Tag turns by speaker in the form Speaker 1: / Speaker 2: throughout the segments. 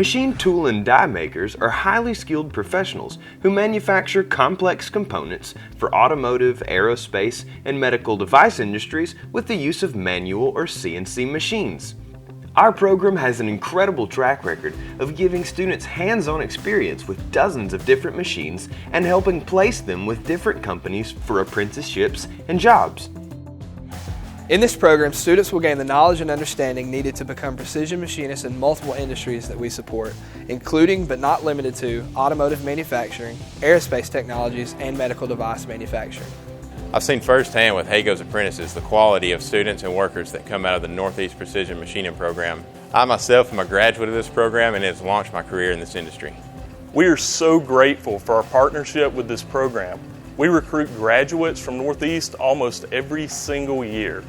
Speaker 1: Machine tool and die makers are highly skilled professionals who manufacture complex components for automotive, aerospace, and medical device industries with the use of manual or CNC machines. Our program has an incredible track record of giving students hands-on experience with dozens of different machines and helping place them with different companies for apprenticeships and jobs.
Speaker 2: In this program, students will gain the knowledge and understanding needed to become precision machinists in multiple industries that we support, including but not limited to automotive manufacturing, aerospace technologies, and medical device manufacturing.
Speaker 3: I've seen firsthand with Hago's apprentices the quality of students and workers that come out of the Northeast Precision Machining program. I myself am a graduate of this program and it has launched my career in this industry.
Speaker 4: We are so grateful for our partnership with this program. We recruit graduates from Northeast almost every single year.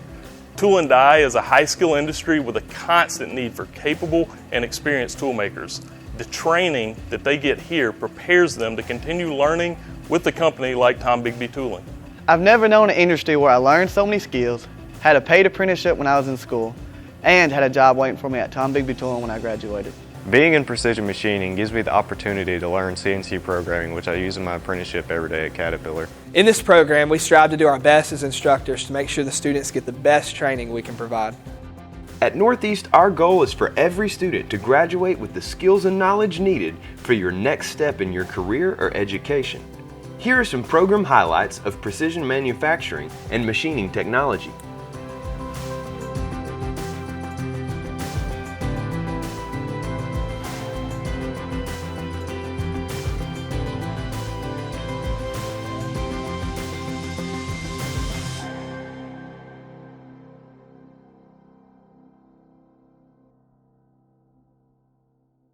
Speaker 4: Tool and die is a high-skill industry with a constant need for capable and experienced tool makers. The training that they get here prepares them to continue learning with a company like Tom Bigby Tooling.
Speaker 5: I've never known an industry where I learned so many skills, had a paid apprenticeship when I was in school, and had a job waiting for me at Tom Bigby Tooling when I graduated.
Speaker 6: Being in precision machining gives me the opportunity to learn CNC programming, which I use in my apprenticeship every day at Caterpillar.
Speaker 2: In this program, we strive to do our best as instructors to make sure the students get the best training we can provide.
Speaker 1: At Northeast, our goal is for every student to graduate with the skills and knowledge needed for your next step in your career or education. Here are some program highlights of precision manufacturing and machining technology.